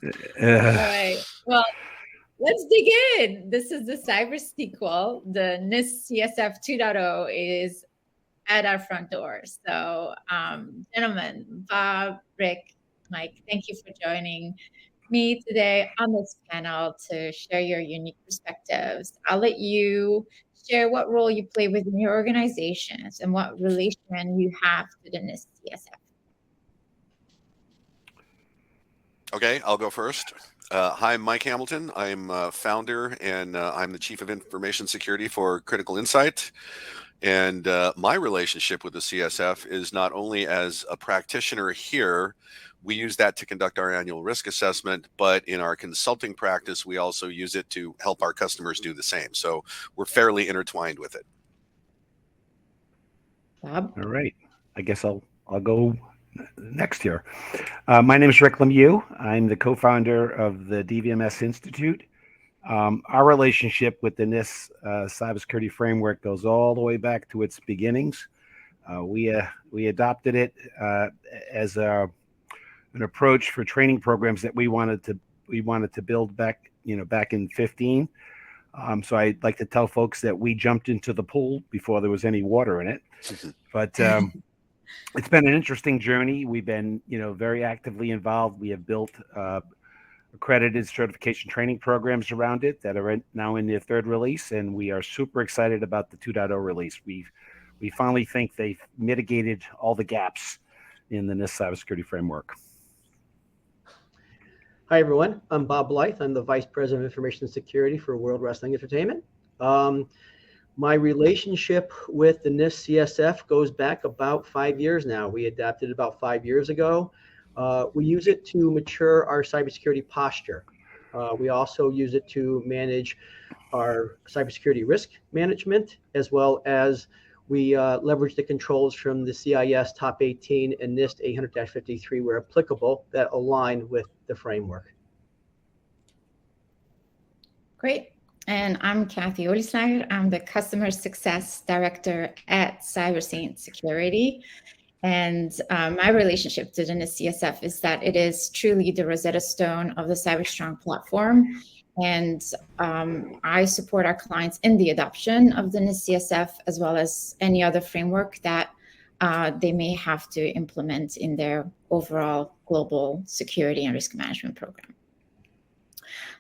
All Uh, right. Well, let's dig in. This is the cyber sequel. The NIST CSF 2.0 is at our front door. So, gentlemen, Bob, Rick, Mike, thank you for joining me today on this panel to share your unique perspectives. I'll let you share what role you play within your organizations and what relation you have to the NIST CSF. Okay, I'll go first. Hi, I'm Mike Hamilton. I'm founder and I'm the Chief of Information Security for Critical Insight. And my relationship with the CSF is not only as a practitioner here, we use that to conduct our annual risk assessment, but in our consulting practice, we also use it to help our customers do the same. So we're fairly intertwined with it. Bob? all right. I guess I'll go next here. My name is Rick Lemieux. I'm the co-founder of the DVMS Institute. Our relationship with the NIST Cybersecurity Framework goes all the way back to its beginnings. We adopted it as an approach for training programs that we wanted to build back in 15. So I'd like to tell folks that we jumped into the pool before there was any water in it. But it's been an interesting journey. We've been very actively involved. We have built accredited certification training programs around it that are now in their third release, and we are super excited about the 2.0 release. We finally think they've mitigated all the gaps in the NIST Cybersecurity Framework. Hi, everyone. I'm Bob Blythe. I'm the Vice President of Information Security for World Wrestling Entertainment. My relationship with the NIST CSF goes back about 5 years now. We adapted it about 5 years ago. We use it to mature our cybersecurity posture. We also use it to manage our cybersecurity risk management, as well as we leverage the controls from the CIS Top 18 and NIST 800-53 where applicable that align with the framework. Great. And I'm Kathy Olisnager. I'm the Customer Success Director at CyberSaint Security. And my relationship to the NIST CSF is that it is truly the Rosetta Stone of the CyberStrong platform. And I support our clients in the adoption of the NIST CSF, as well as any other framework that they may have to implement in their overall global security and risk management program.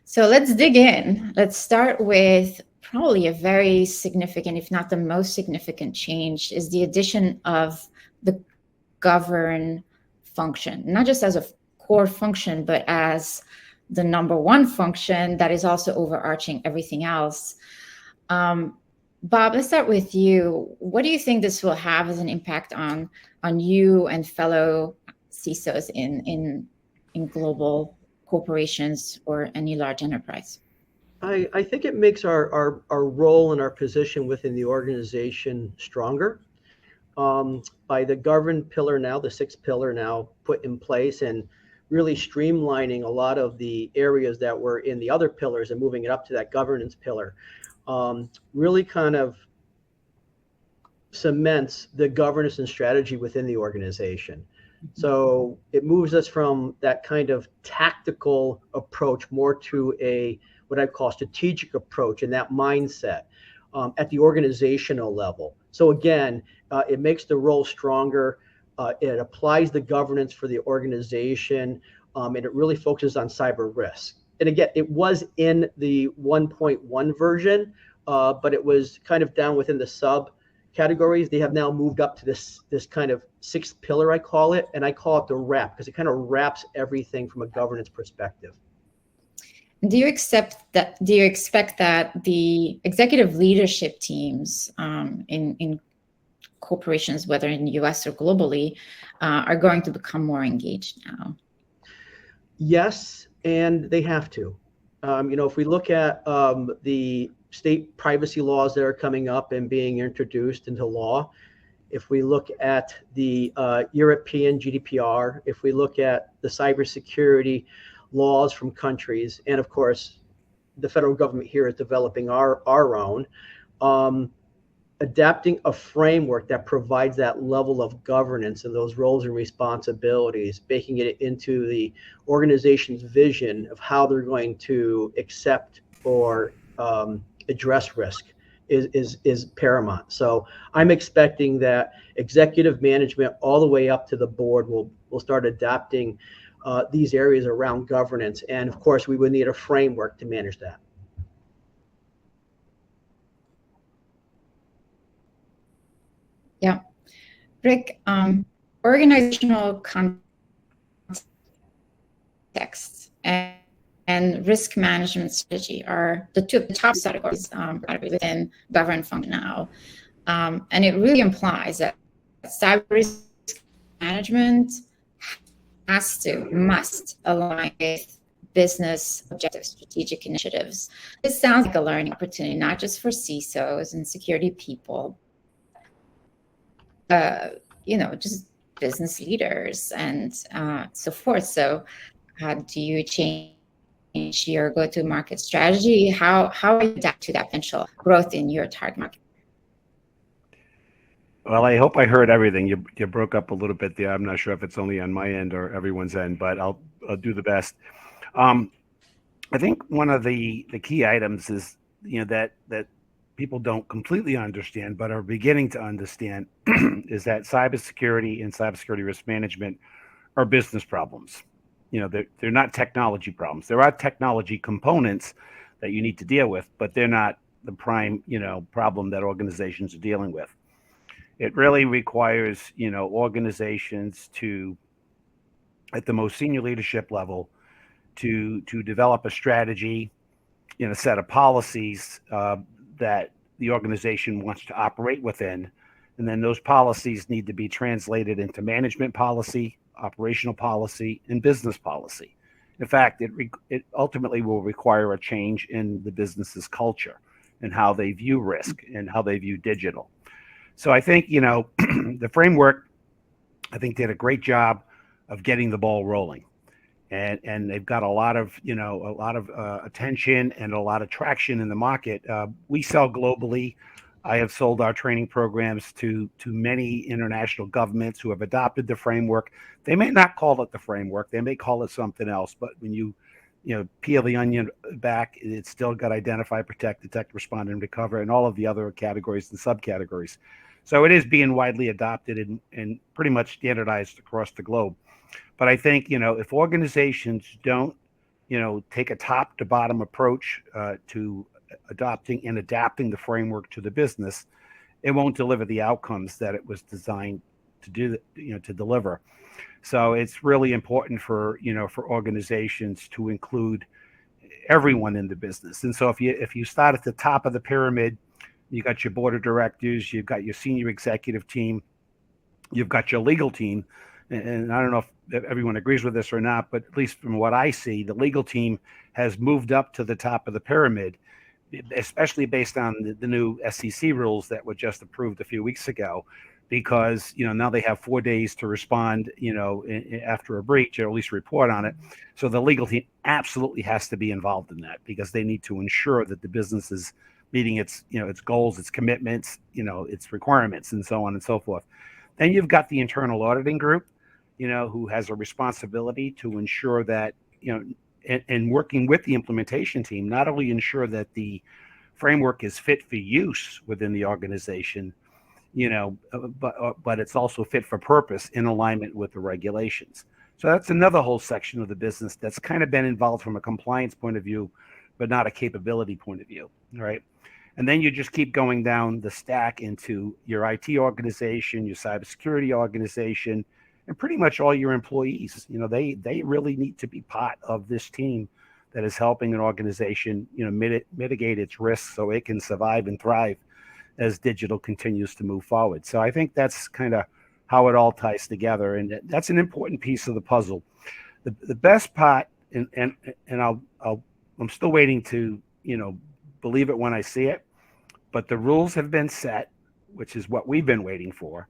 So let's dig in. Let's start with probably a very significant, if not the most significant change, is the addition of the govern function, not just as a core function, but as the number one function that is also overarching everything else. Bob, let's start with you. What do you think this will have as an impact on you and fellow CISOs in global corporations or any large enterprise? I think it makes our role and our position within the organization stronger. By the govern pillar now, the sixth pillar now put in place, and really streamlining a lot of the areas that were in the other pillars and moving it up to that governance pillar, really kind of cements the governance and strategy within the organization. So it moves us from that kind of tactical approach more to a what I call strategic approach, and that mindset at the organizational level. So again, it makes the role stronger. It applies the governance for the organization, and it really focuses on cyber risk. And again, it was in the 1.1 version, but it was kind of down within the sub categories. They have now moved up to this kind of sixth pillar, I call it, and I call it the wrap, because it kind of wraps everything from a governance perspective. Do you expect that the executive leadership teams in corporations, whether in the US or globally, are going to become more engaged now? Yes, and they have to. If we look at the state privacy laws that are coming up and being introduced into law, if we look at the European GDPR, if we look at the cybersecurity laws from countries, and of course, the federal government here is developing our own, adapting a framework that provides that level of governance and those roles and responsibilities, baking it into the organization's vision of how they're going to accept or address risk is paramount. So I'm expecting that executive management all the way up to the board will start adapting these areas around governance. And of course, we would need a framework to manage that. Yeah. Rick, organizational context and risk management strategy are the top categories within governance function now. And it really implies that cyber risk management must align with business objectives, strategic initiatives. This sounds like a learning opportunity, not just for CISOs and security people, just business leaders and so forth. So do you change your go-to-market strategy? How are you adapt to that potential growth in your target market? Well, I hope I heard everything. You broke up a little bit there. I'm not sure if it's only on my end or everyone's end, but I'll do the best. I think one of the key items is that people don't completely understand, but are beginning to understand, is that cybersecurity and cybersecurity risk management are business problems. They're not technology problems. There are technology components that you need to deal with, but they're not the prime, problem that organizations are dealing with. It really requires, organizations to, at the most senior leadership level, to develop a strategy, a set of policies that the organization wants to operate within. And then those policies need to be translated into management policy, operational policy, and business policy. In fact, it ultimately will require a change in the business's culture and how they view risk and how they view digital. So I think, the framework, I think, did a great job of getting the ball rolling. And they've got a lot of attention and a lot of traction in the market. We sell globally. I have sold our training programs to many international governments who have adopted the framework. They may not call it the framework. They may call it something else. But when you peel the onion back, it's still got identify, protect, detect, respond, and recover, and all of the other categories and subcategories. So it is being widely adopted and pretty much standardized across the globe. But I think, if organizations don't, take a top to bottom approach to adopting and adapting the framework to the business, it won't deliver the outcomes that it was designed to do, to deliver. So it's really important for organizations to include everyone in the business. And so if you start at the top of the pyramid, you got your board of directors, you've got your senior executive team, you've got your legal team. And I don't know if everyone agrees with this or not, but at least from what I see, the legal team has moved up to the top of the pyramid, especially based on the new SEC rules that were just approved a few weeks ago, because now they have 4 days to respond, after a breach, or at least report on it. So the legal team absolutely has to be involved in that, because they need to ensure that the business is meeting its goals, its commitments, its requirements, and so on and so forth. Then you've got the internal auditing group, who has a responsibility to ensure that, and working with the implementation team, not only ensure that the framework is fit for use within the organization, but it's also fit for purpose in alignment with the regulations. So that's another whole section of the business that's kind of been involved from a compliance point of view, but not a capability point of view, right? And then you just keep going down the stack into your IT organization, your cybersecurity organization, and pretty much all your employees. They really need to be part of this team that is helping an organization, mitigate its risks so it can survive and thrive as digital continues to move forward. So I think that's kind of how it all ties together, and that's an important piece of the puzzle. The best part, and I'm still waiting to believe it when I see it, but the rules have been set, which is what we've been waiting for.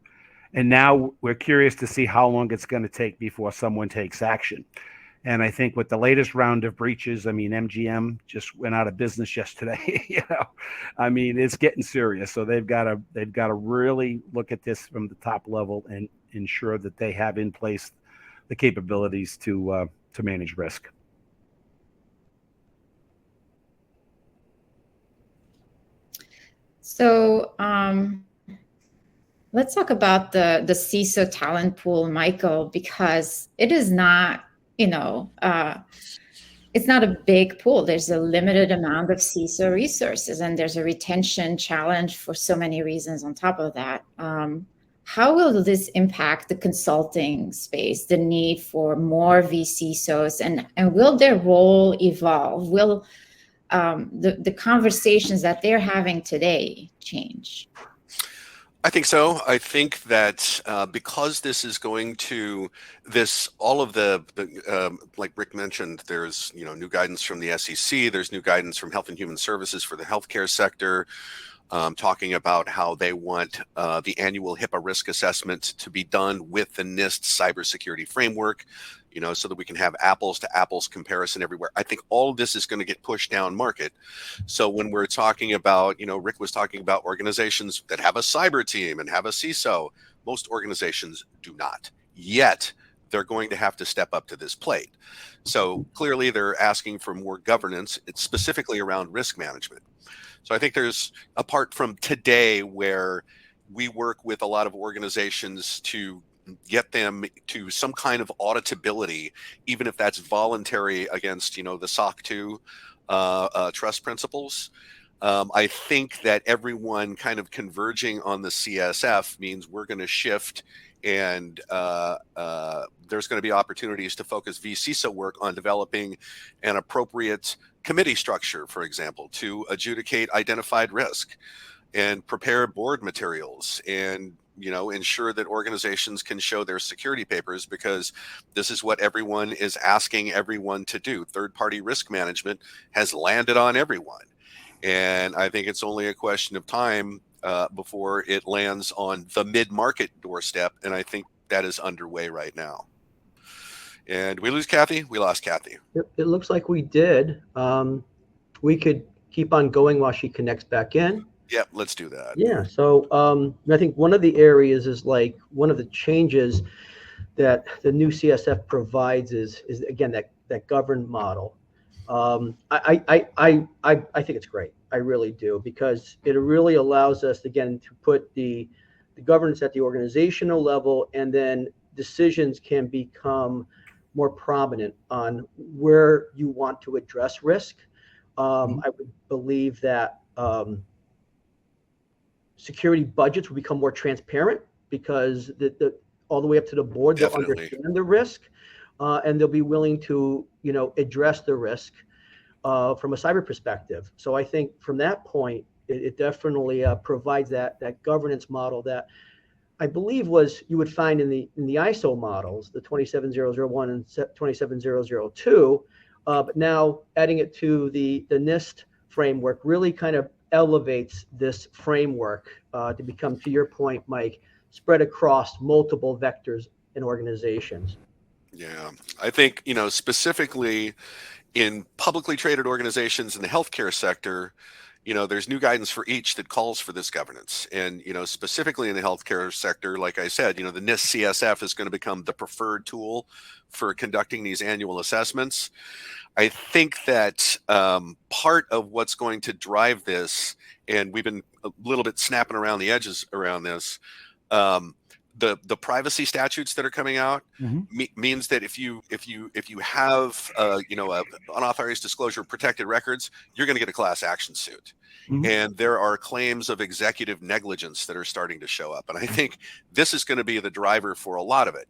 And now we're curious to see how long it's going to take before someone takes action. And I think with the latest round of breaches, I mean, MGM just went out of business yesterday. I mean, it's getting serious. So they've got to really look at this from the top level and ensure that they have in place the capabilities to manage risk. So let's talk about the CISO talent pool, Michael, because it is not, it's not a big pool. There's a limited amount of CISO resources, and there's a retention challenge for so many reasons on top of that. How will this impact the consulting space, the need for more vCISOs, and will their role evolve? Will the conversations that they're having today change? I think so. I think that because this is going to all of the like Rick mentioned, there's new guidance from the SEC. There's new guidance from Health and Human Services for the healthcare sector, talking about how they want the annual HIPAA risk assessment to be done with the NIST Cybersecurity Framework, so that we can have apples to apples comparison everywhere. I think all of this is going to get pushed down market. So when we're talking about, Rick was talking about organizations that have a cyber team and have a CISO, most organizations do not. Yet they're going to have to step up to this plate. So clearly they're asking for more governance. It's specifically around risk management. So I think there's, apart from today where we work with a lot of organizations to get them to some kind of auditability, even if that's voluntary against, the SOC 2 trust principles. I think that everyone kind of converging on the CSF means we're going to shift, and there's going to be opportunities to focus vCISO work on developing an appropriate committee structure, for example, to adjudicate identified risk and prepare board materials and ensure that organizations can show their security papers, because this is what everyone is asking everyone to do. Third-party risk management has landed on everyone. And I think it's only a question of time before it lands on the mid-market doorstep. And I think that is underway right now. And we lose Kathy? We lost Kathy. It looks like we did. We could keep on going while she connects back in. Yep, let's do that. Yeah, so I think one of the areas is like one of the changes that the new CSF provides is again that governed model. I think it's great. I really do, because it really allows us again to put the governance at the organizational level, and then decisions can become more prominent on where you want to address risk. I would believe that security budgets will become more transparent, because the all the way up to the board, they'll understand the risk, and they'll be willing to address the risk from a cyber perspective. So I think from that point, it definitely provides that governance model that I believe you would find in the ISO models, the 27001 and 27002, but now adding it to the NIST framework really kind of elevates this framework to become, to your point, Mike, spread across multiple vectors and organizations. Yeah, I think, specifically in publicly traded organizations in the healthcare sector, there's new guidance for each that calls for this governance. And, specifically in the healthcare sector, like I said, the NIST CSF is going to become the preferred tool for conducting these annual assessments. I think that part of what's going to drive this, and we've been a little bit snapping around the edges around this, the privacy statutes that are coming out means that if you have unauthorized disclosure of protected records, you're going to get a class action suit. And there are claims of executive negligence that are starting to show up, and I think this is going to be the driver for a lot of it.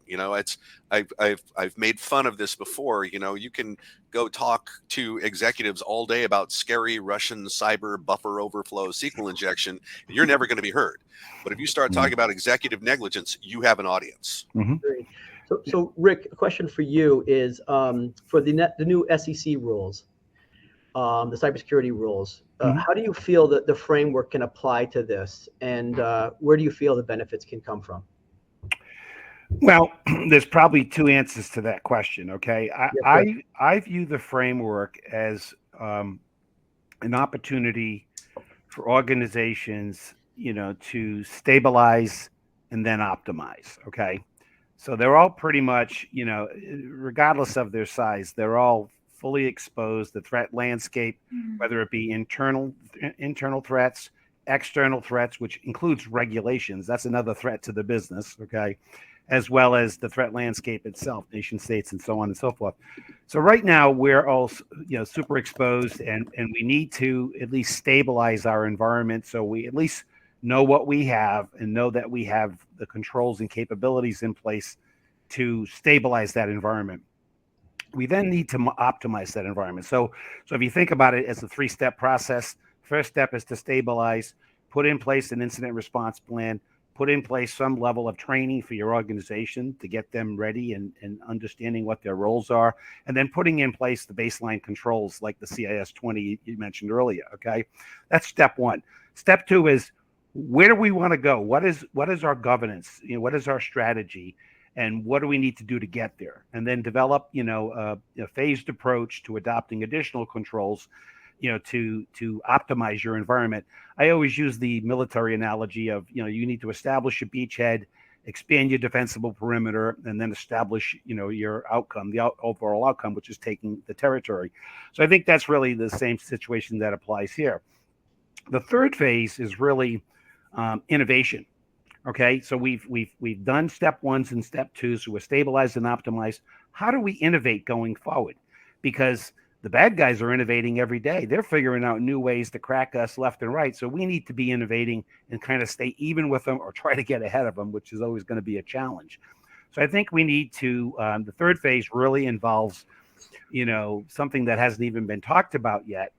I've made fun of this before. You can go talk to executives all day about scary Russian cyber buffer overflow SQL injection, and you're never going to be heard. But if you start talking about executive negligence, you have an audience. Great. So Rick, a question for you is for the new SEC rules, the cybersecurity rules. How do you feel that the framework can apply to this, and where do you feel the benefits can come from? Well, there's probably two answers to that question. Okay, Yes, sir. I view the framework as an opportunity for organizations, to stabilize and then optimize. Okay, so they're all pretty much, regardless of their size, they're all fully exposed. The threat landscape, whether it be internal threats, external threats, which includes regulations, that's another threat to the business. Okay, as well as the threat landscape itself, nation states, and so on and so forth. So right now we're all, super exposed, and we need to at least stabilize our environment so we at least know what we have and know that we have the controls and capabilities in place to stabilize that environment. We then need to optimize that environment. So if you think about it as a three-step process, first step is to stabilize, put in place an incident response plan, put in place some level of training for your organization to get them ready and understanding what their roles are, and then putting in place the baseline controls like the CIS 20 you mentioned earlier. Okay, that's step one. Step two is, where do we want to go? What is our governance? What is our strategy? And what do we need to do to get there? And then develop, a phased approach to adopting additional controls, to optimize your environment. I always use the military analogy of, you need to establish a beachhead, expand your defensible perimeter, and then establish, your outcome, the overall outcome, which is taking the territory. So I think that's really the same situation that applies here. The third phase is really innovation. Okay, so we've done step ones and step twos, so we're stabilized and optimized. How do we innovate going forward? Because the bad guys are innovating every day. They're figuring out new ways to crack us left and right. So we need to be innovating and kind of stay even with them or try to get ahead of them, which is always going to be a challenge. So I think we need to, the third phase really involves, something that hasn't even been talked about yet.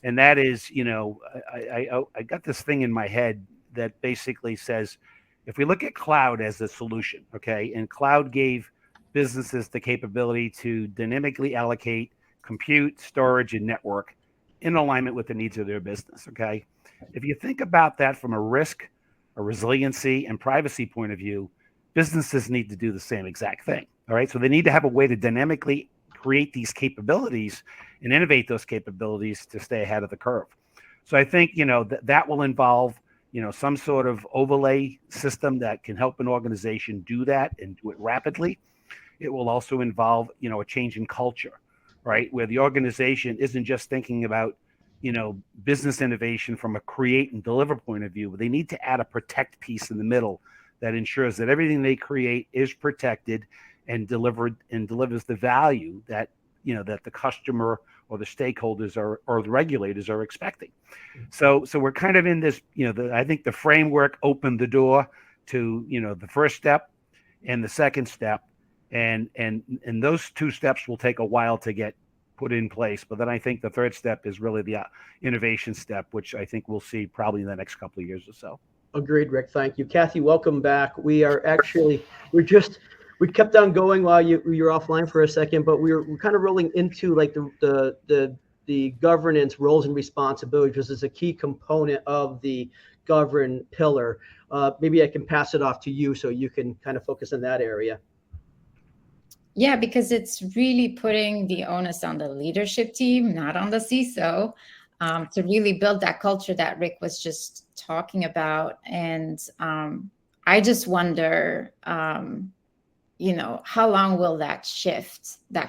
And that is, I got this thing in my head that basically says, if we look at cloud as a solution, okay, and cloud gave businesses the capability to dynamically allocate compute, storage, and network in alignment with the needs of their business, okay? If you think about that from a risk, a resiliency, and privacy point of view, businesses need to do the same exact thing, all right? So they need to have a way to dynamically create these capabilities and innovate those capabilities to stay ahead of the curve. So I think, that will involve some sort of overlay system that can help an organization do that and do it rapidly. It will also involve, a change in culture, right? Where the organization isn't just thinking about, business innovation from a create and deliver point of view, but they need to add a protect piece in the middle that ensures that everything they create is protected and delivers the value that, that the customer or the stakeholders or the regulators are expecting. So we're kind of in this, I think the framework opened the door to, the first step and the second step. And those two steps will take a while to get put in place. But then I think the third step is really the innovation step, which I think we'll see probably in the next couple of years or so. Agreed, Rick. Thank you. Kathy, welcome back. We kept on going while you were offline for a second, but we're kind of rolling into like the governance roles and responsibilities, which is a key component of the govern pillar. Maybe I can pass it off to you so you can kind of focus on that area. Yeah, because it's really putting the onus on the leadership team, not on the CISO, to really build that culture that Rick was just talking about. And I just wonder, how long will that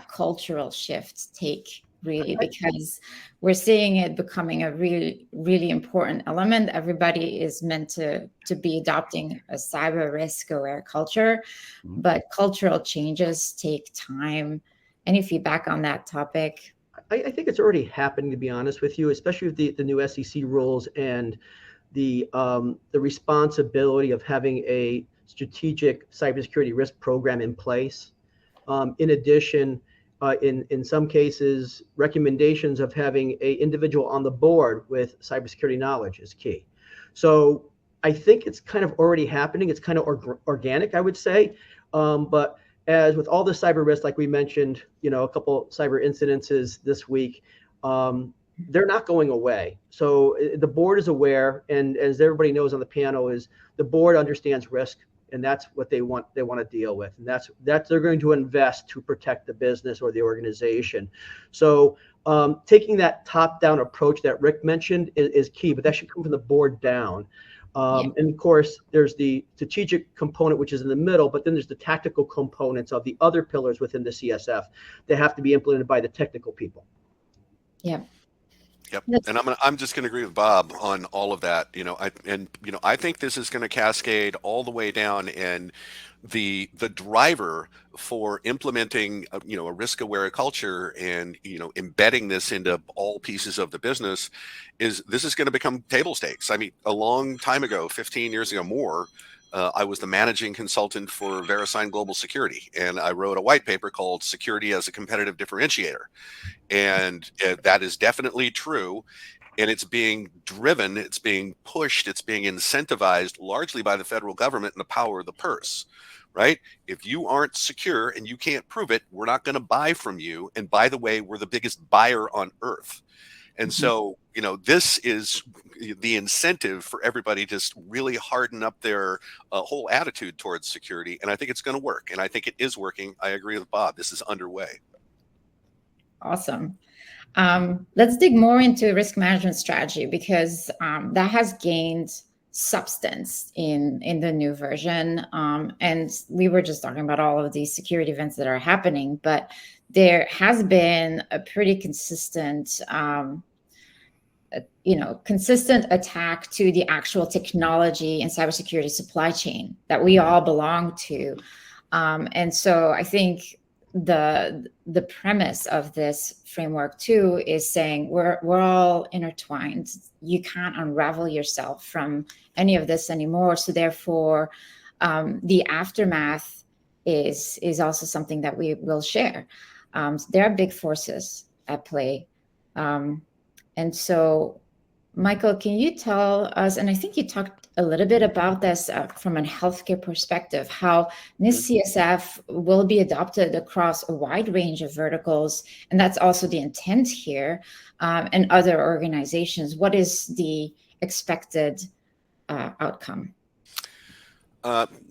cultural shift take, really? Because we're seeing it becoming a really, really important element. Everybody is meant to be adopting a cyber risk aware culture, but cultural changes take time. Any feedback on that topic? I think it's already happening, to be honest with you, especially with the new SEC rules and the responsibility of having a strategic cybersecurity risk program in place. In addition, in some cases, recommendations of having an individual on the board with cybersecurity knowledge is key. So I think it's kind of already happening. It's kind of organic, I would say. But as with all the cyber risks, like we mentioned, a couple cyber incidences this week, they're not going away. So the board is aware, and as everybody knows on the panel, is the board understands risk. and that's what they want to deal with, and that's they're going to invest to protect the business or the organization. So taking that top-down approach that Rick mentioned is key, but that should come from the board down. And of course, there's the strategic component, which is in the middle, but then there's the tactical components of the other pillars within the CSF that have to be implemented by the technical people. Yep. And I'm just going to agree with Bob on all of that. I think this is going to cascade all the way down, and the driver for implementing a risk-aware culture and embedding this into all pieces of the business is going to become table stakes. I mean, a long time ago, 15 years ago more, I was the managing consultant for VeriSign Global Security, and I wrote a white paper called Security as a Competitive Differentiator. And that is definitely true. And it's being driven, it's being pushed, it's being incentivized largely by the federal government and the power of the purse, right? If you aren't secure and you can't prove it, we're not going to buy from you. And by the way, we're the biggest buyer on earth. And so, this is the incentive for everybody to just really harden up their whole attitude towards security. And I think it's going to work. And I think it is working. I agree with Bob. This is underway. Awesome. Let's dig more into risk management strategy, because that has gained substance in the new version. And we were just talking about all of these security events that are happening, but there has been a pretty consistent consistent attack to the actual technology and cybersecurity supply chain that we all belong to. And so I think the premise of this framework too is saying we're all intertwined. You can't unravel yourself from any of this anymore. So therefore, the aftermath is also something that we will share. There are big forces at play. And so, Michael, can you tell us, and I think you talked a little bit about this from a healthcare perspective, how NIST CSF will be adopted across a wide range of verticals, and that's also the intent here, and other organizations. What is the expected outcome?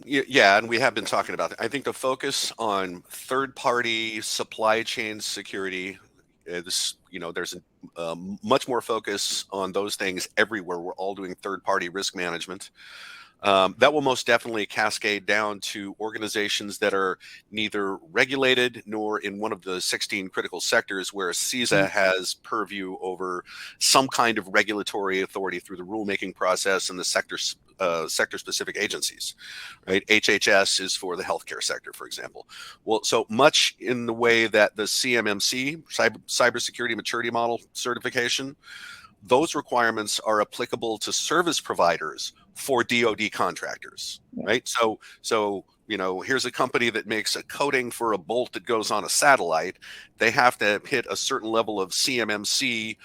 Yeah, and we have been talking about it. I think the focus on third-party supply chain security, there's much more focus on those things everywhere. We're all doing third-party risk management. That will most definitely cascade down to organizations that are neither regulated nor in one of the 16 critical sectors where CISA has purview over some kind of regulatory authority through the rulemaking process and the sector-specific agencies, right? HHS is for the healthcare sector, for example. Well, so much in the way that the CMMC, Cybersecurity Maturity Model certification, those requirements are applicable to service providers for DoD contractors, right? So here's a company that makes a coating for a bolt that goes on a satellite. They have to hit a certain level of CMMC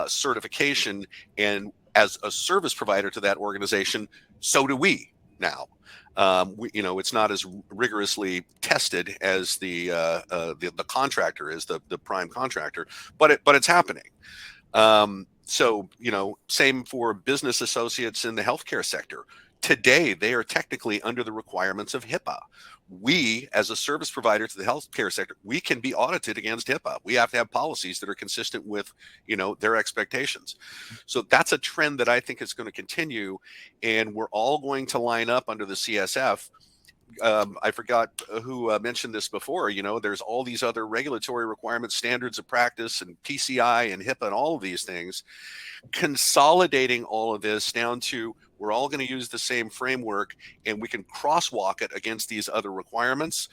certification, and as a service provider to that organization, so do we now. It's not as rigorously tested as the contractor is, the prime contractor, but it's happening. So, same for business associates in the healthcare sector. Today, they are technically under the requirements of HIPAA. We, as a service provider to the healthcare sector, we can be audited against HIPAA. We have to have policies that are consistent with, their expectations. So that's a trend that I think is going to continue, and we're all going to line up under the CSF. I forgot who mentioned this before. There's all these other regulatory requirements, standards of practice, and PCI and HIPAA and all of these things. Consolidating all of this down to we're all going to use the same framework and we can crosswalk it against these other requirements.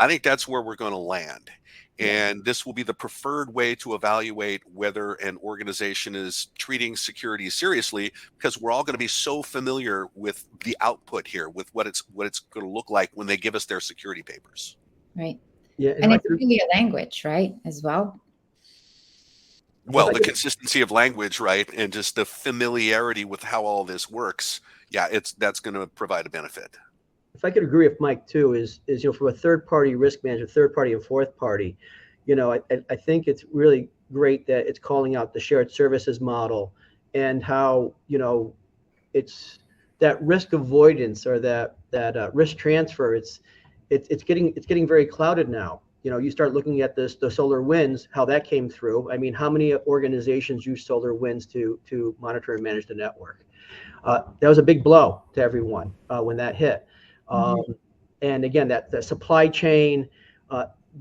I think that's where we're going to land. And this will be the preferred way to evaluate whether an organization is treating security seriously, because we're all going to be so familiar with the output here, with what it's going to look like when they give us their security papers. Right. Yeah, and it's really a language, right, as well? Well, the consistency of language, right, and just the familiarity with how all this works. Yeah, that's going to provide a benefit. If I could agree with Mike too, is from a third-party risk manager, third-party and fourth-party, I think it's really great that it's calling out the shared services model and how it's that risk avoidance or that risk transfer, it's getting very clouded now. You know, you start looking at the SolarWinds, how that came through. I mean, how many organizations use SolarWinds to monitor and manage the network? That was a big blow to everyone when that hit. And again, that supply chain,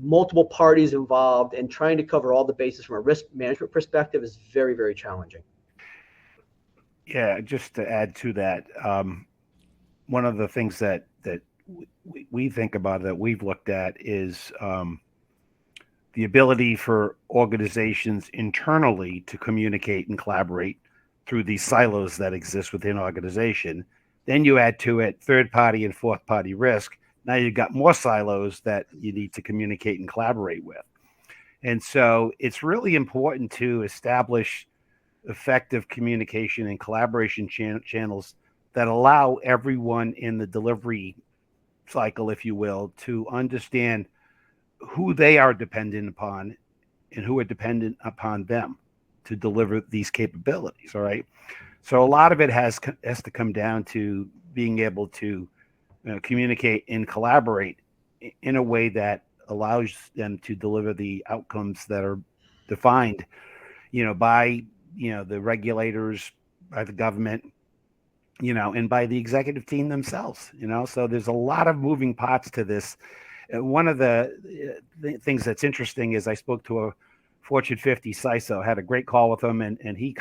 multiple parties involved, and trying to cover all the bases from a risk management perspective is very, very challenging. Yeah, just to add to that, one of the things that we think about that we've looked at is the ability for organizations internally to communicate and collaborate through these silos that exist within organization. Then you add to it third party and fourth party risk. Now you've got more silos that you need to communicate and collaborate with. And so it's really important to establish effective communication and collaboration channels that allow everyone in the delivery cycle, if you will, to understand who they are dependent upon and who are dependent upon them to deliver these capabilities. All right. So a lot of it has to come down to being able to communicate and collaborate in a way that allows them to deliver the outcomes that are defined, by, the regulators, by the government, and by the executive team themselves, so there's a lot of moving parts to this. One of the things that's interesting is I spoke to a Fortune 50 CISO, had a great call with him, and he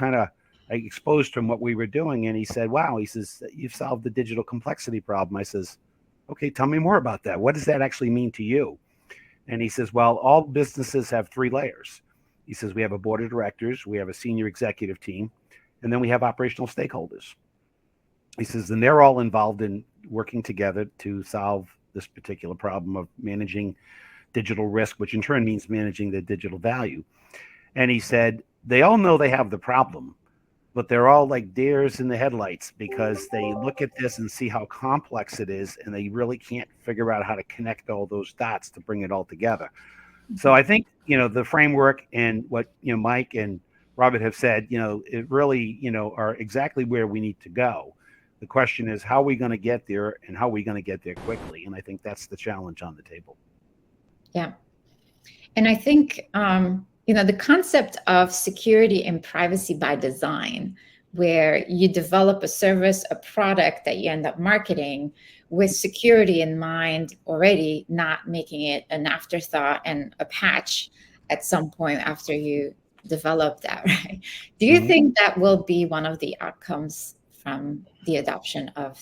I exposed him what we were doing, and he said, wow, he says, you've solved the digital complexity problem. I says, okay, tell me more about that. What does that actually mean to you? And he says, well, all businesses have 3 layers. He says, we have a board of directors, we have a senior executive team, and then we have operational stakeholders. He says, and they're all involved in working together to solve this particular problem of managing digital risk, which in turn means managing the digital value. And he said, they all know they have the problem, but they're all like deers in the headlights because they look at this and see how complex it is, and they really can't figure out how to connect all those dots to bring it all together. So I think, the framework and what, Mike and Robert have said, it really, are exactly where we need to go. The question is, how are we going to get there, and how are we going to get there quickly? And I think that's the challenge on the table. Yeah. And I think, the concept of security and privacy by design, where you develop a service, a product that you end up marketing with security in mind already, not making it an afterthought and a patch at some point after you develop that, right? Do you think that will be one of the outcomes from the adoption of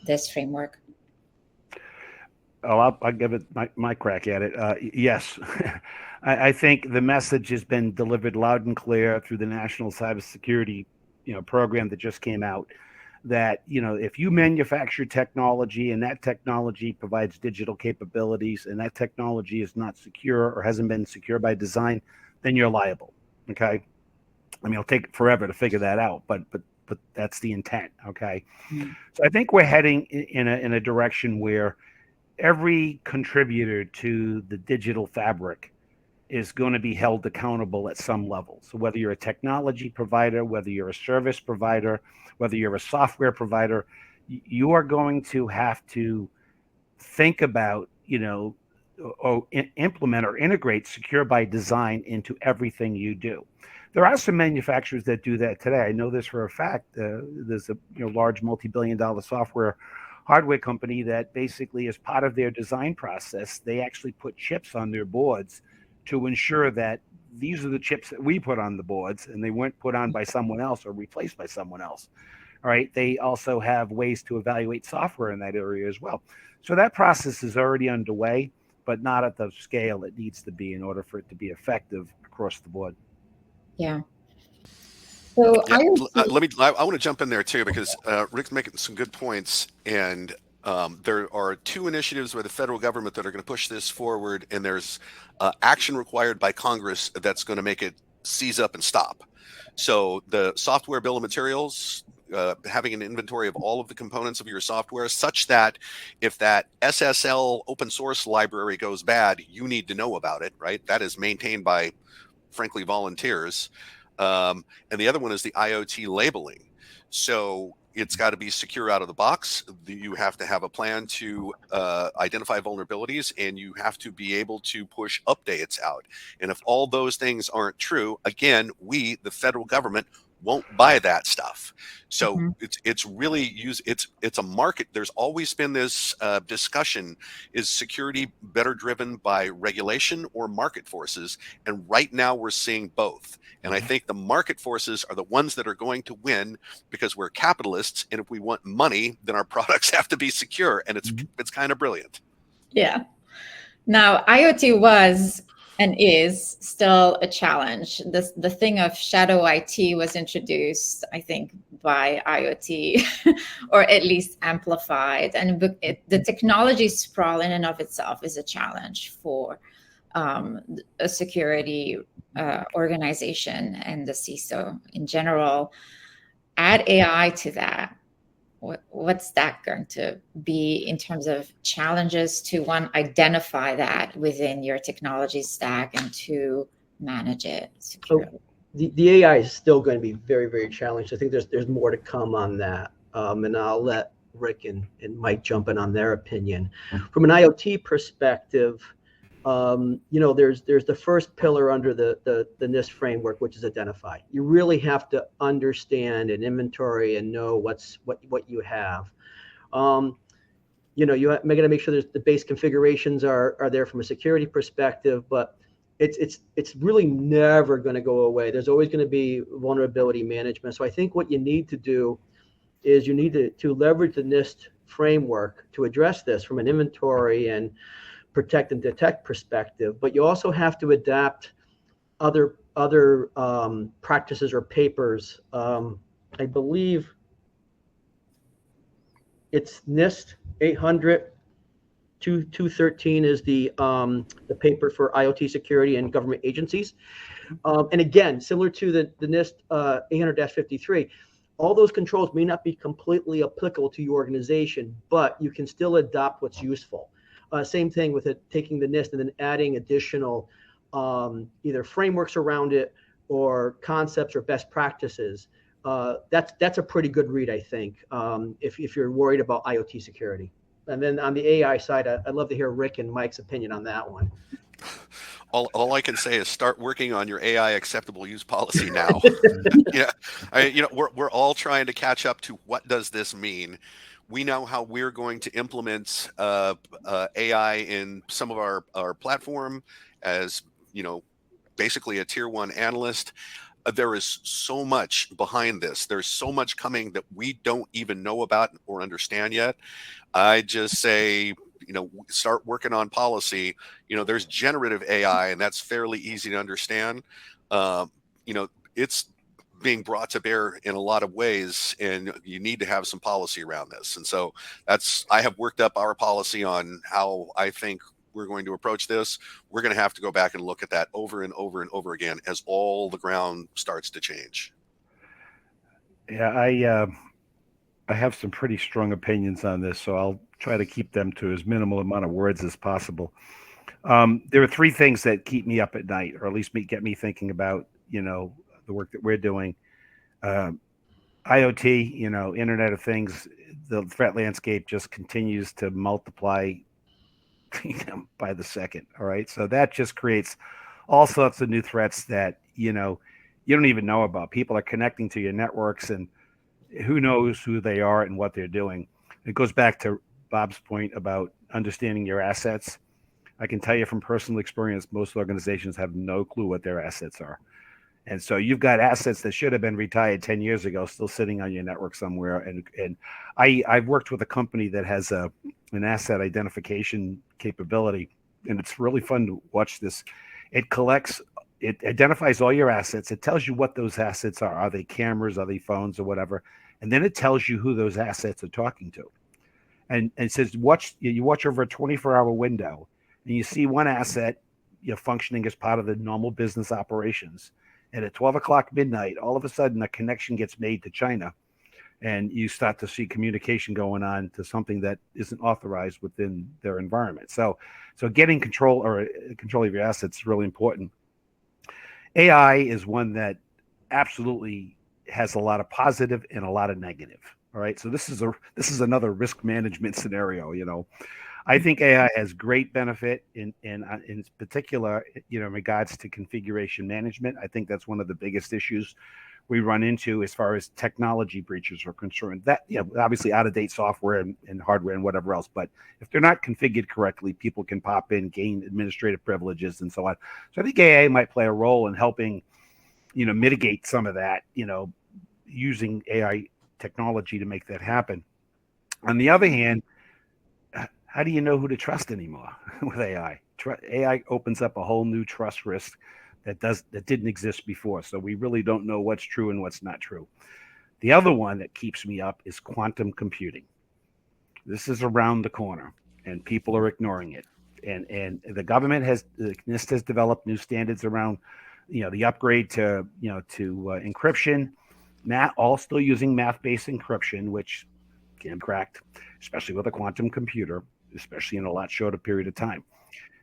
this framework? Oh, I'll give it my crack at it. Yes. I think the message has been delivered loud and clear through the National Cybersecurity program that just came out, that if you manufacture technology and that technology provides digital capabilities and that technology is not secure or hasn't been secure by design, then you're liable. Okay. I mean, it'll take forever to figure that out, but that's the intent. Okay. So I think we're heading in a direction where every contributor to the digital fabric is going to be held accountable at some level. So whether you're a technology provider, whether you're a service provider, whether you're a software provider, you are going to have to think about, or implement or integrate secure by design into everything you do. There are some manufacturers that do that today. I know this for a fact. There's a large multi-billion-dollar software hardware company that basically, as part of their design process, they actually put chips on their boards to ensure that these are the chips that we put on the boards, and they weren't put on by someone else or replaced by someone else. All right. They also have ways to evaluate software in that area as well. So that process is already underway, but not at the scale it needs to be in order for it to be effective across the board. Yeah. So yeah, I want to jump in there too, because Rick's making some good points, and there are 2 initiatives by the federal government that are going to push this forward, and there's action required by Congress that's going to make it seize up and stop. So the software bill of materials, having an inventory of all of the components of your software, such that if that SSL open source library goes bad, you need to know about it, right? That is maintained by, frankly, volunteers. And the other one is the IoT labeling. So it's got to be secure out of the box. You have to have a plan to identify vulnerabilities, and you have to be able to push updates out. And if all those things aren't true, again, we, the federal government, won't buy that stuff. So it's really it's a market. There's always been this discussion: is security better driven by regulation or market forces? And right now we're seeing both. And I think the market forces are the ones that are going to win, because we're capitalists, and if we want money, then our products have to be secure. And it's kind of brilliant. Yeah. Now, IoT was and is still a challenge. The thing of shadow IT was introduced, I think, by IoT, or at least amplified. And the technology sprawl in and of itself is a challenge for a security organization and the CISO in general. Add AI to that. What's that going to be in terms of challenges to, one, identify that within your technology stack, and two, manage it securely? So the AI is still going to be very, very challenged. I think there's more to come on that. And I'll let Rick and Mike jump in on their opinion. From an IoT perspective, there's the first pillar under the NIST framework, which is identify. You really have to understand and inventory and know what you have. You got to make sure the base configurations are there from a security perspective, but it's really never going to go away. There's always going to be vulnerability management. So I think what you need to do is you need to leverage the NIST framework to address this from an inventory and protect and detect perspective, but you also have to adapt other practices or papers. I believe it's NIST 800-213 is the paper for IoT security and government agencies. And again, similar to the NIST 800-53, all those controls may not be completely applicable to your organization, but you can still adopt what's useful. Same thing with taking the NIST and then adding additional either frameworks around it or concepts or best practices. That's a pretty good read, I think, if you're worried about IoT security. And then on the AI side, I'd love to hear Rick and Mike's opinion on that one. All I can say is start working on your AI acceptable use policy now. We're all trying to catch up to what does this mean. We know how we're going to implement AI in some of our platform as, basically a tier 1 analyst. There is so much behind this. There's so much coming that we don't even know about or understand yet. I just say, start working on policy. There's generative AI, and that's fairly easy to understand. It's being brought to bear in a lot of ways, and you need to have some policy around this. And so I have worked up our policy on how I think we're going to approach this. We're going to have to go back and look at that over and over and over again as all the ground starts to change. Yeah, I have some pretty strong opinions on this, so I'll try to keep them to as minimal amount of words as possible. There are three things that keep me up at night, or at least get me thinking about, the work that we're doing. IoT, Internet of Things, the threat landscape just continues to multiply by the second. All right. So that just creates all sorts of new threats that, you don't even know about. People are connecting to your networks, and who knows who they are and what they're doing. It goes back to Bob's point about understanding your assets. I can tell you from personal experience, most organizations have no clue what their assets are. And so you've got assets that should have been retired 10 years ago, still sitting on your network somewhere. And I've worked with a company that has an asset identification capability, and it's really fun to watch this. It identifies all your assets. It tells you what those assets are. Are they cameras? Are they phones or whatever? And then it tells you who those assets are talking to. And it says, you watch over a 24-hour window, and you see one asset functioning as part of the normal business operations. And at 12 o'clock midnight, all of a sudden a connection gets made to China, and you start to see communication going on to something that isn't authorized within their environment. So getting control of your assets is really important. AI is one that absolutely has a lot of positive and a lot of negative. All right. So this is another risk management scenario. I think AI has great benefit in particular, in regards to configuration management. I think that's one of the biggest issues we run into as far as technology breaches are concerned. That, obviously out of date software and hardware and whatever else, but if they're not configured correctly, people can pop in, gain administrative privileges and so on. So I think AI might play a role in helping, mitigate some of that, using AI technology to make that happen. On the other hand, how do you know who to trust anymore with AI? AI opens up a whole new trust risk that didn't exist before. So we really don't know what's true and what's not true. The other one that keeps me up is quantum computing. This is around the corner, and people are ignoring it. And the government the NIST has developed new standards around, the upgrade to encryption. All still using math-based encryption, which can be cracked, especially with a quantum computer, especially in a lot shorter period of time.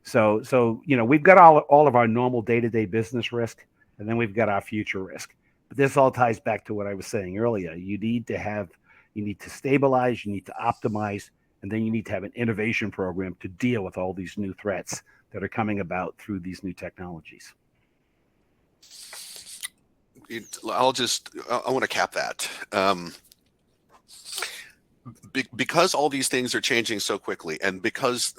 So we've got all of our normal day-to-day business risk, and then we've got our future risk. But this all ties back to what I was saying earlier. You need to stabilize, you need to optimize, and then you need to have an innovation program to deal with all these new threats that are coming about through these new technologies. I want to cap that. Because all these things are changing so quickly, and because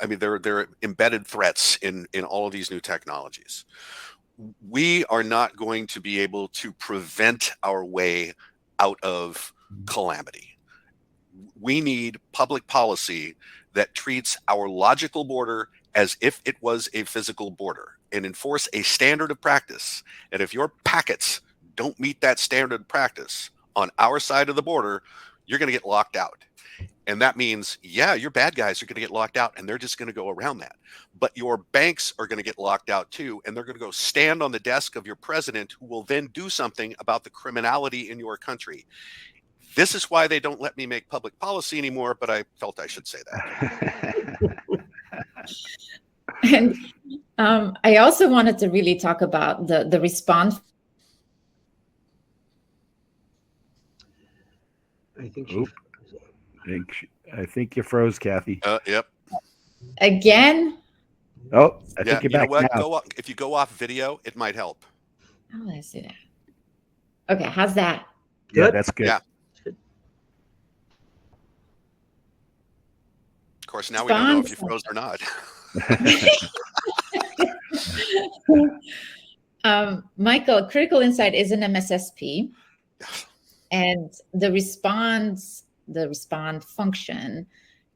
there are embedded threats in all of these new technologies, we are not going to be able to prevent our way out of calamity. We need public policy that treats our logical border as if it was a physical border and enforce a standard of practice. And if your packets don't meet that standard of practice on our side of the border, you're going to get locked out. And that means, your bad guys are going to get locked out, and they're just going to go around that. But your banks are going to get locked out too, and they're going to go stand on the desk of your president, who will then do something about the criminality in your country. This is why they don't let me make public policy anymore, but I felt I should say that. And I also wanted to really talk about the response. I think you froze, Kathy. Yep. Again? Oh, I think you're back now. If you go off video, it might help. Oh, let's do that. Okay, how's that? Good? Yeah, that's good. Yeah. Of course, now we don't know if you froze or not. Michael, Critical Insight is an MSSP, and the respond function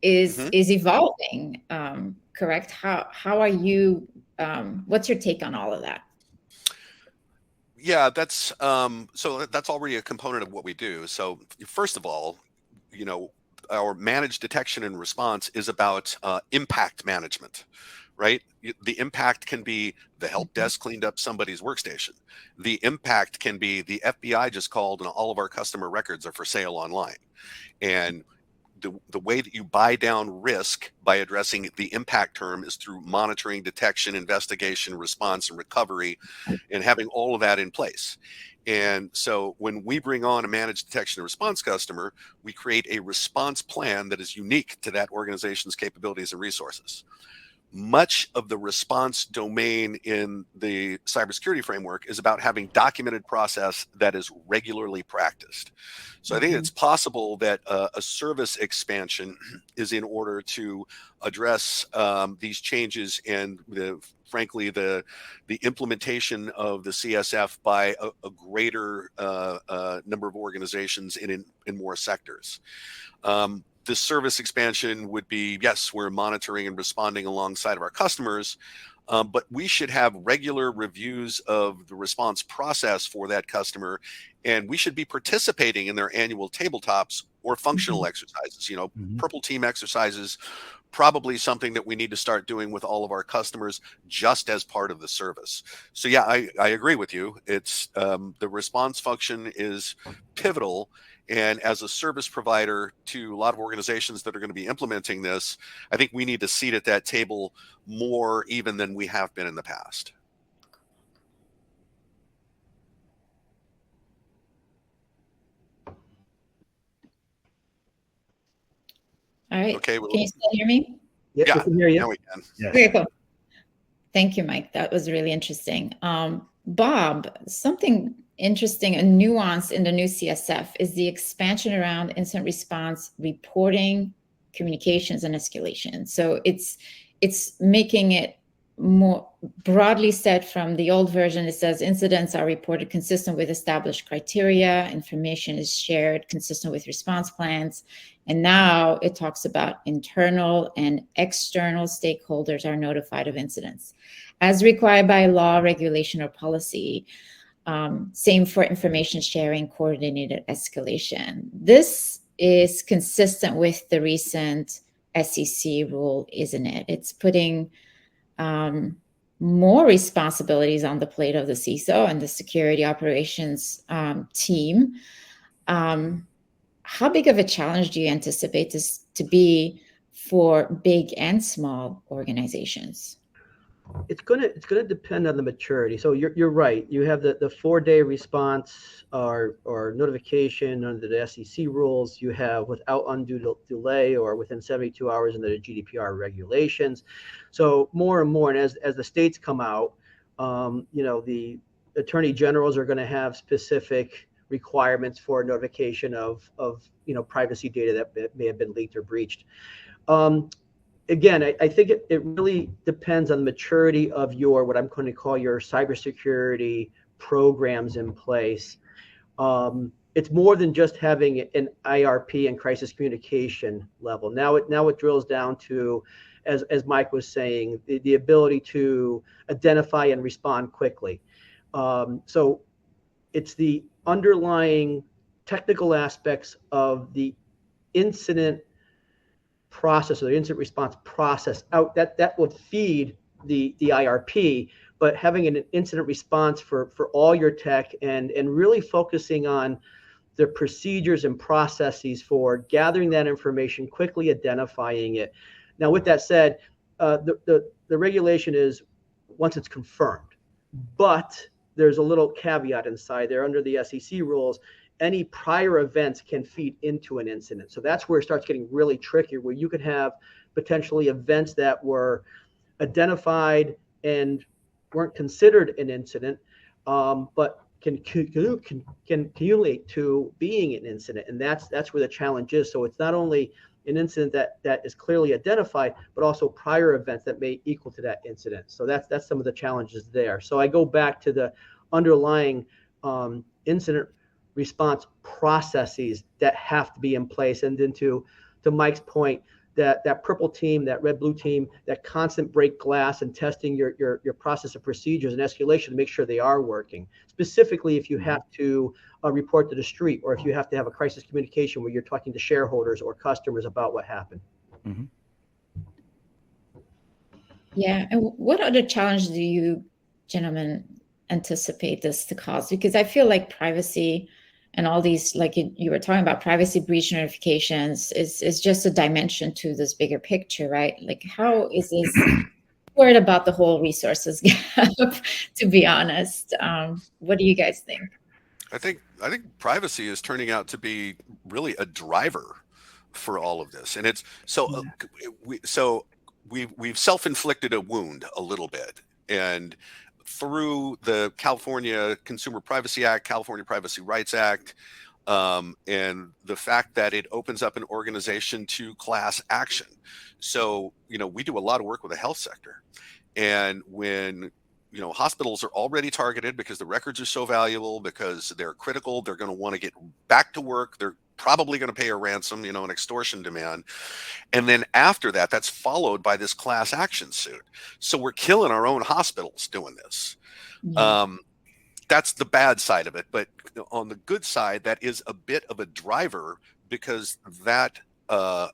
is evolving. Correct? How are you? What's your take on all of that? Yeah, that's already a component of what we do. So first of all, our managed detection and response is about impact management, right? The impact can be the help desk cleaned up somebody's workstation. The impact can be the FBI just called and all of our customer records are for sale online. And the way that you buy down risk by addressing the impact term is through monitoring, detection, investigation, response, and recovery, and having all of that in place. And so when we bring on a managed detection and response customer, we create a response plan that is unique to that organization's capabilities and resources. Much of the response domain in the cybersecurity framework is about having documented process that is regularly practiced. So I think it's possible that a service expansion is in order to address these changes and frankly, the implementation of the CSF by a greater number of organizations in more sectors. The service expansion would be, yes, we're monitoring and responding alongside of our customers, but we should have regular reviews of the response process for that customer, and we should be participating in their annual tabletops or functional exercises. Purple team exercises, probably something that we need to start doing with all of our customers just as part of the service. So yeah, I agree with you. It's the response function is pivotal. And as a service provider to a lot of organizations that are going to be implementing this, I think we need to seat at that table more even than we have been in the past. right. Okay. Well, Can you still hear me? Yeah, yeah, we can hear you. now we can. Yes. Okay, cool. Thank you, Mike. That was really interesting. Bob, something interesting and nuanced in the new CSF is the expansion around incident response reporting, communications, and escalation. So it's making it more broadly said. From the old version, it says incidents are reported consistent with established criteria, information is shared consistent with response plans, and now it talks about internal and external stakeholders are notified of incidents as required by law, regulation, or policy. Same for information sharing, coordinated escalation. This is consistent with the recent SEC rule, isn't it? It's putting more responsibilities on the plate of the CISO and the security operations team. How big of a challenge do you anticipate this to be for big and small organizations? It's gonna depend on the maturity. So you're right. You have the 4-day response or notification under the SEC rules. You have without undue delay or within 72 hours under the GDPR regulations. So more and more, and as the states come out, the attorney generals are going to have specific requirements for notification of privacy data that may have been leaked or breached. Again, I think it really depends on the maturity of your, what I'm going to call your cybersecurity programs in place. It's more than just having an IRP and crisis communication level. Now it drills down to, as Mike was saying, the ability to identify and respond quickly. So it's the underlying technical aspects of the incident process or the incident response process out that would feed the IRP, but having an incident response for all your tech and really focusing on the procedures and processes for gathering that information, quickly identifying it. Now, with that said, the regulation is once it's confirmed, but there's a little caveat inside there. Under the SEC rules, any prior events can feed into an incident. So that's where it starts getting really tricky, where you could have potentially events that were identified and weren't considered an incident, but can accumulate to being an incident. And that's where the challenge is. So it's not only an incident that is clearly identified, but also prior events that may equal to that incident. So that's some of the challenges there. So I go back to the underlying incident response processes that have to be in place. And then to Mike's point, that purple team, that red blue team, that constant break glass and testing your process of procedures and escalation to make sure they are working. Specifically, if you have to report to the street, or if you have to have a crisis communication where you're talking to shareholders or customers about what happened. Mm-hmm. Yeah, and what other challenge do you gentlemen anticipate this to cause? Because I feel like privacy and all these, like you were talking about, privacy breach notifications is just a dimension to this bigger picture, right? Like, how is this worried about the whole resources gap, to be honest? What do you guys think? I think privacy is turning out to be really a driver for all of this, and it's so we've self-inflicted a wound a little bit, and through the California Consumer Privacy Act, California Privacy Rights Act, and the fact that it opens up an organization to class action. So, we do a lot of work with the health sector, and when hospitals are already targeted because the records are so valuable, because they're critical, they're going to want to get back to work, they're probably going to pay a ransom, an extortion demand. And then after that, that's followed by this class action suit. So we're killing our own hospitals doing this. Yeah. That's the bad side of it. But on the good side, that is a bit of a driver, because that the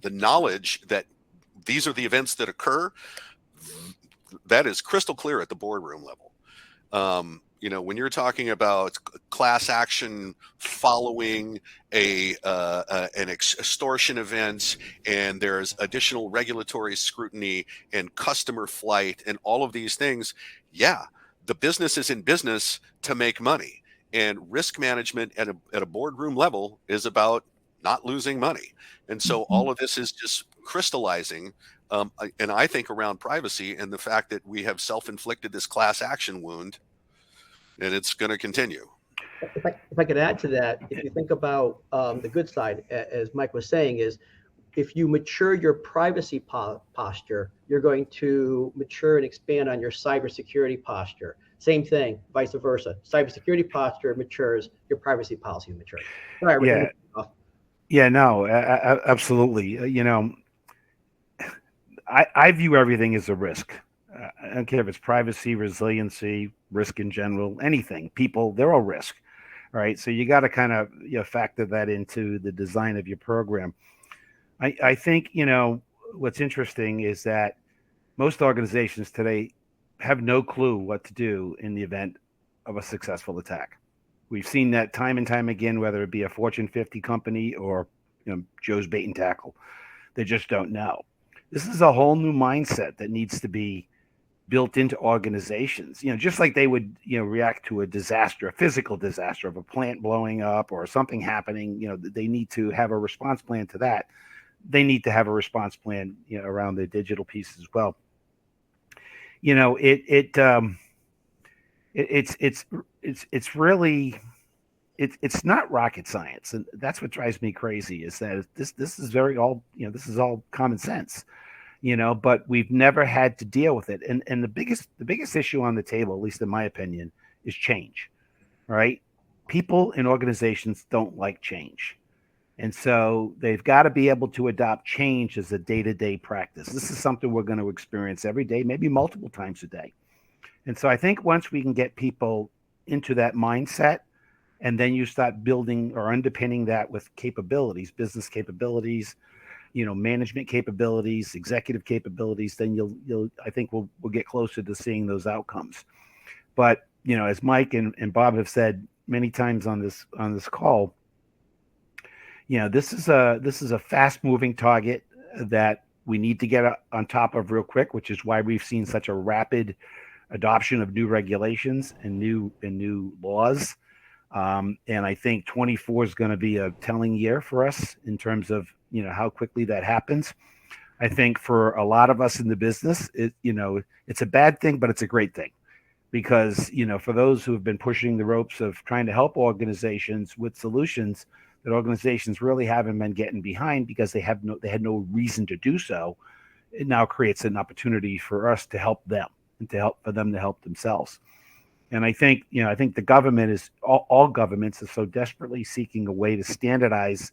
knowledge that these are the events that occur, that is crystal clear at the boardroom level. When you're talking about class action following an extortion event, and there's additional regulatory scrutiny and customer flight and all of these things, yeah, the business is in business to make money, and risk management at a boardroom level is about not losing money. And so all of this is just crystallizing, and I think around privacy and the fact that we have self-inflicted this class action wound, and it's going to continue. If I could add to that, if you think about the good side, as Mike was saying, is if you mature your privacy posture, you're going to mature and expand on your cybersecurity posture. Same thing, vice versa. Cybersecurity posture matures, your privacy policy matures. Sorry, yeah. Yeah, no, absolutely. I view everything as a risk. I don't care if it's privacy, resiliency, risk in general, anything. People, they're all risk, right? So you got to kind of factor that into the design of your program. I think, what's interesting is that most organizations today have no clue what to do in the event of a successful attack. We've seen that time and time again, whether it be a Fortune 50 company or Joe's Bait and Tackle. They just don't know. This is a whole new mindset that needs to be built into organizations. Just like they would react to a disaster, a physical disaster of a plant blowing up or something happening. They need to have a response plan to that. They need to have a response plan around the digital piece as well. It's really it's not rocket science, and that's what drives me crazy. Is that this is very all this is all common sense, but we've never had to deal with it. And the biggest issue on the table, at least in my opinion, is change. Right? People in organizations don't like change. And so they've got to be able to adopt change as a day-to-day practice. This is something we're going to experience every day, maybe multiple times a day. And so I think once we can get people into that mindset, and then you start building or underpinning that with capabilities, business capabilities, management capabilities, executive capabilities, then I think we'll get closer to seeing those outcomes. But, as Mike and Bob have said many times on this call, this is a fast moving target that we need to get on top of real quick, which is why we've seen such a rapid adoption of new regulations and new laws. And I think 24 is going to be a telling year for us in terms of, how quickly that happens. I think for a lot of us in the business, it's a bad thing, but it's a great thing because, for those who have been pushing the ropes of trying to help organizations with solutions that organizations really haven't been getting behind because they had no reason to do so, it now creates an opportunity for us to help them and for them to help themselves. And I think, the government is all governments are so desperately seeking a way to standardize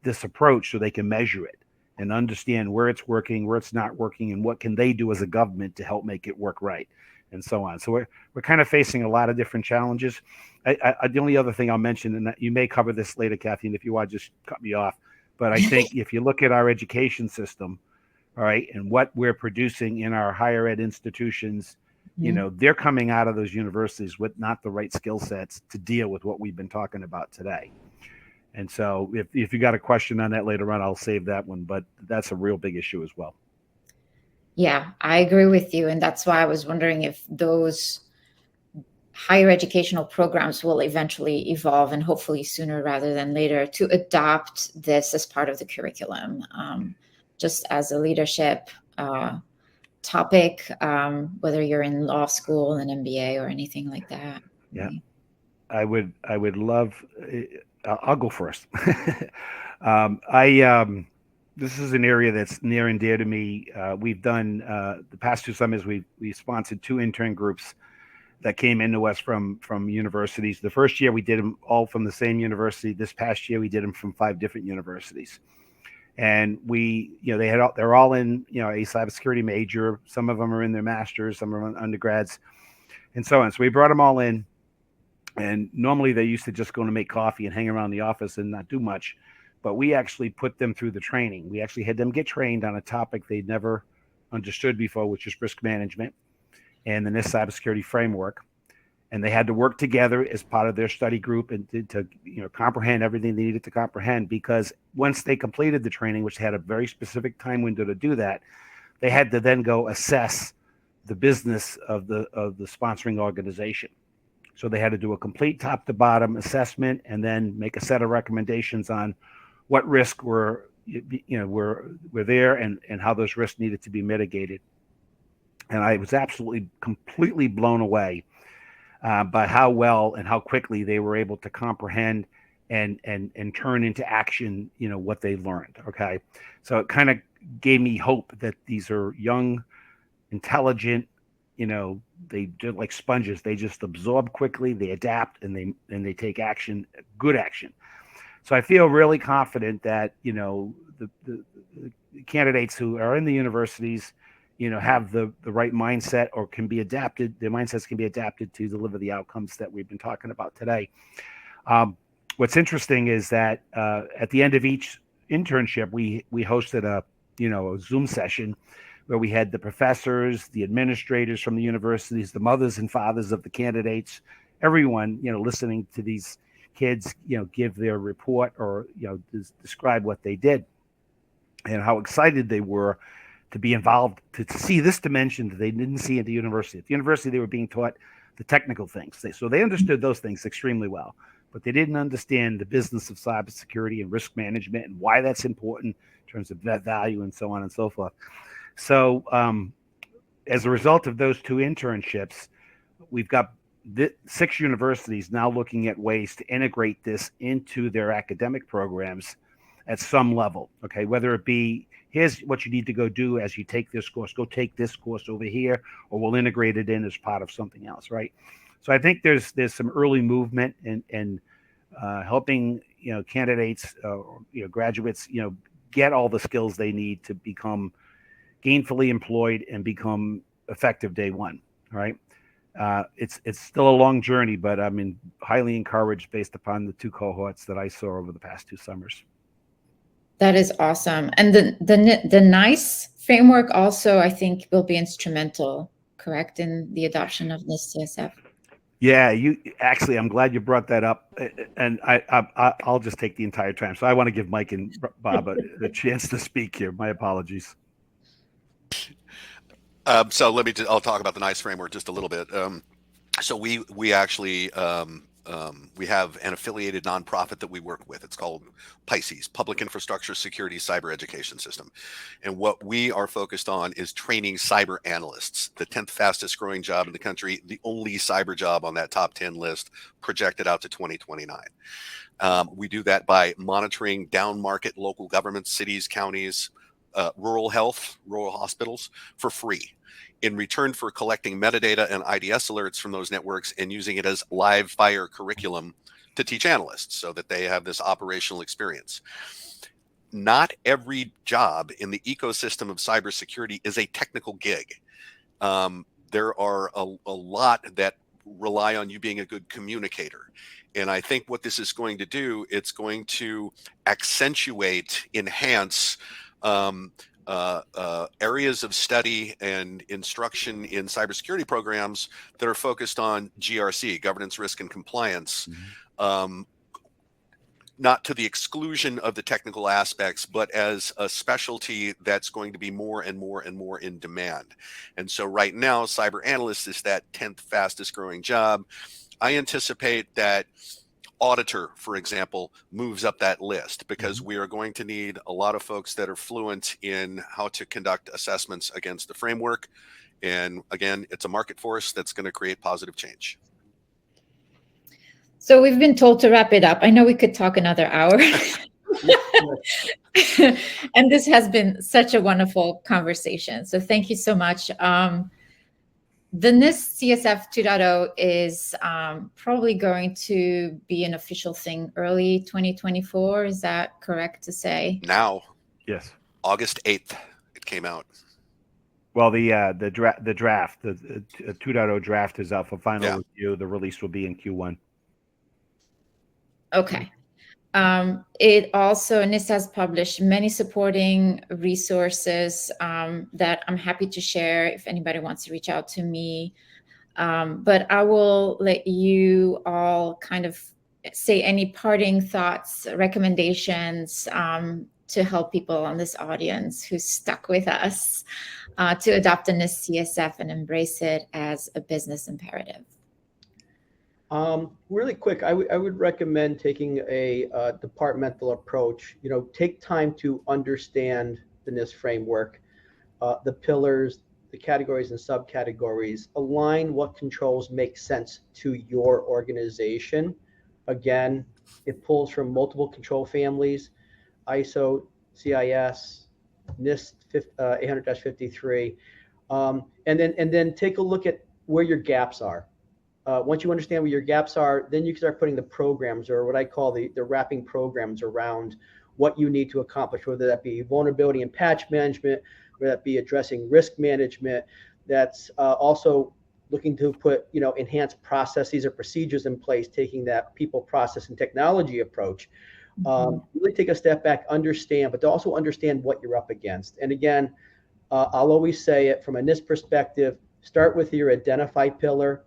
this approach so they can measure it and understand where it's working, where it's not working, and what can they do as a government to help make it work right, and so on. So we're kind of facing a lot of different challenges. The only other thing I'll mention, and you may cover this later, Kathy, and if you want, just cut me off. But I think if you look at our education system, all right, and what we're producing in our higher ed institutions, they're coming out of those universities with not the right skill sets to deal with what we've been talking about today. And so if you got a question on that later on, I'll save that one. But that's a real big issue as well. Yeah, I agree with you. And that's why I was wondering if those higher educational programs will eventually evolve, and hopefully sooner rather than later, to adopt this as part of the curriculum, just as a leadership topic, whether you're in law school, an MBA, or anything like that. Yeah, I would love. I'll go first. This is an area that's near and dear to me. We've done the past 2 summers. We sponsored 2 intern groups that came into us from universities. The first year we did them all from the same university. This past year we did them from 5 different universities. And they're all in, a cybersecurity major. Some of them are in their masters, some are undergrads, and so on. So we brought them all in. And normally they used to just go to make coffee and hang around the office and not do much. But we actually put them through the training. We actually had them get trained on a topic they'd never understood before, which is risk management and the NIST Cybersecurity Framework. And they had to work together as part of their study group and to comprehend everything they needed to comprehend, because once they completed the training, which had a very specific time window to do that, they had to then go assess the business of the sponsoring organization. So they had to do a complete top to bottom assessment and then make a set of recommendations on what risk were there and how those risks needed to be mitigated. And I was absolutely completely blown away by how well and how quickly they were able to comprehend and turn into action, what they learned. Okay. So it kind of gave me hope that these are young, intelligent, they just like sponges. They just absorb quickly, they adapt, and they take action, good action. So I feel really confident that, the candidates who are in the universities, have the right mindset or can be adapted. Their mindsets can be adapted to deliver the outcomes that we've been talking about today. What's interesting is that at the end of each internship, we hosted a Zoom session where we had the professors, the administrators from the universities, the mothers and fathers of the candidates, everyone, listening to these kids, give their report or, describe what they did and how excited they were to be involved, to see this dimension that they didn't see at the university. At the university, they were being taught the technical things. So they understood those things extremely well, but they didn't understand the business of cybersecurity and risk management and why that's important in terms of net value and so on and so forth. So as a result of those two internships, we've got 6 universities now looking at ways to integrate this into their academic programs at some level. Okay, whether it be, here's what you need to go do as you take this course, go take this course over here, or we'll integrate it in as part of something else, right? So I think there's some early movement in helping candidates, graduates, get all the skills they need to become gainfully employed and become effective day one. All right. It's still a long journey, but I'm highly encouraged based upon the 2 cohorts that I saw over the past 2 summers. That is awesome. And the NIST framework also, I think, will be instrumental, correct, in the adoption of NIST CSF. Yeah, I'm glad you brought that up, and I'll just take the entire time. So I want to give Mike and Bob a chance to speak here. My apologies. So I'll talk about the NIST framework just a little bit. So we actually we have an affiliated nonprofit that we work with. It's called Pisces, Public Infrastructure Security Cyber Education System. And what we are focused on is training cyber analysts, the 10th fastest growing job in the country, the only cyber job on that top 10 list, projected out to 2029. We do that by monitoring down market local governments, cities, counties, rural health, rural hospitals for free, in return for collecting metadata and IDS alerts from those networks and using it as live fire curriculum to teach analysts so that they have this operational experience. Not every job in the ecosystem of cybersecurity is a technical gig. There are a lot that rely on you being a good communicator. And I think what this is going to do, it's going to accentuate, enhance areas of study and instruction in cybersecurity programs that are focused on GRC, governance, risk, and compliance, not to the exclusion of the technical aspects, but as a specialty that's going to be more and more and more in demand. And so right now, cyber analyst is that 10th fastest growing job. I anticipate that auditor, for example, moves up that list because we are going to need a lot of folks that are fluent in how to conduct assessments against the framework. And again, it's a market force that's going to create positive change. So we've been told to wrap it up. I know we could talk another hour. And this has been such a wonderful conversation. So thank you so much. The NIST CSF 2.0 is probably going to be an official thing early 2024. Is that correct to say? Now, yes, August 8th, it came out. Well, the draft, the 2.0 draft is out for final review. The release will be in Q1. Okay. It also, NIST has published many supporting resources that I'm happy to share if anybody wants to reach out to me. But I will let you all kind of say any parting thoughts, recommendations to help people on this audience who stuck with us to adopt a NIST CSF and embrace it as a business imperative. Really quick, I would recommend taking a departmental approach. Take time to understand the NIST framework, the pillars, the categories and subcategories, align what controls make sense to your organization. Again, it pulls from multiple control families, ISO, CIS, NIST 800-53, and then take a look at where your gaps are. Once you understand where your gaps are, then you can start putting the programs, or what I call the wrapping programs, around what you need to accomplish, whether that be vulnerability and patch management, whether that be addressing risk management. That's also looking to put enhanced processes or procedures in place, taking that people, process, and technology approach. Really take a step back, understand, but to also understand what you're up against. And again, I'll always say it from a NIST perspective: start with your identify pillar,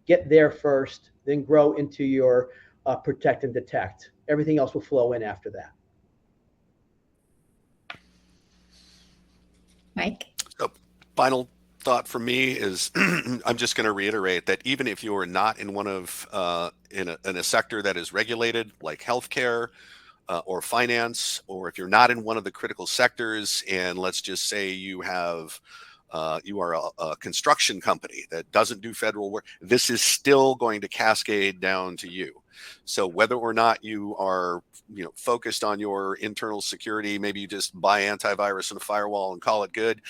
get there first, then grow into your protect and detect. Everything else will flow in after that. Mike? So, final thought from me is I'm just going to reiterate that even if you are not in one of in a sector that is regulated, like healthcare or finance, or if you're not in one of the critical sectors, and let's just say you have you are a construction company that doesn't do federal work, this is still going to cascade down to you. So whether or not you are focused on your internal security, maybe you just buy antivirus and a firewall and call it good,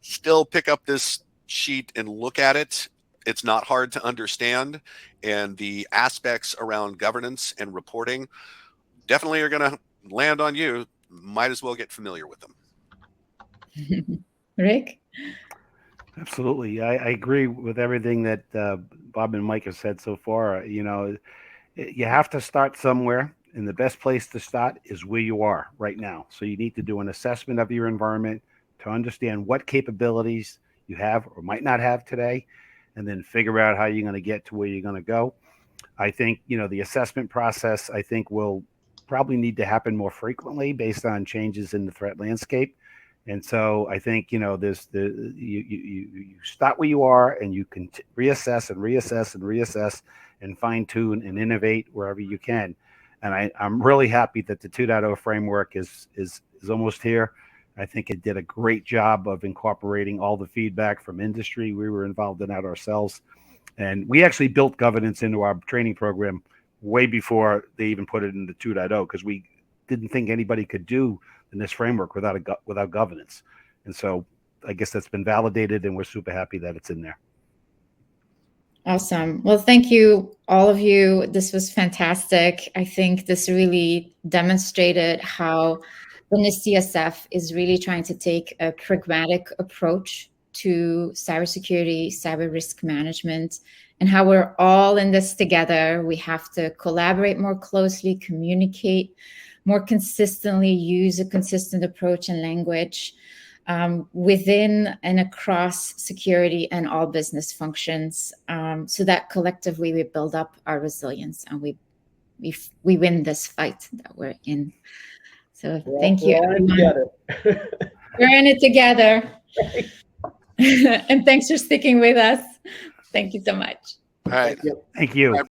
still pick up this sheet and look at it. It's not hard to understand, and the aspects around governance and reporting definitely are going to land on you. Might as well get familiar with them. Rick? Absolutely. I agree with everything that Bob and Mike have said so far. You have to start somewhere, and the best place to start is where you are right now. So you need to do an assessment of your environment to understand what capabilities you have or might not have today, and then figure out how you're going to get to where you're going to go. I think, the assessment process, I think, will probably need to happen more frequently based on changes in the threat landscape. And so I think, you start where you are, and you can reassess and reassess and reassess and fine tune and innovate wherever you can. And I'm really happy that the 2.0 framework is almost here. I think it did a great job of incorporating all the feedback from industry. We were involved in that ourselves. And we actually built governance into our training program way before they even put it into 2.0, because we didn't think anybody could do in this framework without governance. And so I guess that's been validated, and we're super happy that it's in there. Awesome. Well, thank you, all of you. This was fantastic. I think this really demonstrated how the NIST CSF is really trying to take a pragmatic approach to cybersecurity, cyber risk management, and how we're all in this together. We have to collaborate more closely, communicate more consistently, use a consistent approach and language within and across security and all business functions, so that collectively we build up our resilience and we win this fight that we're in. So thank you, everyone. We're in it together. And thanks for sticking with us. Thank you so much. All right. Thank you.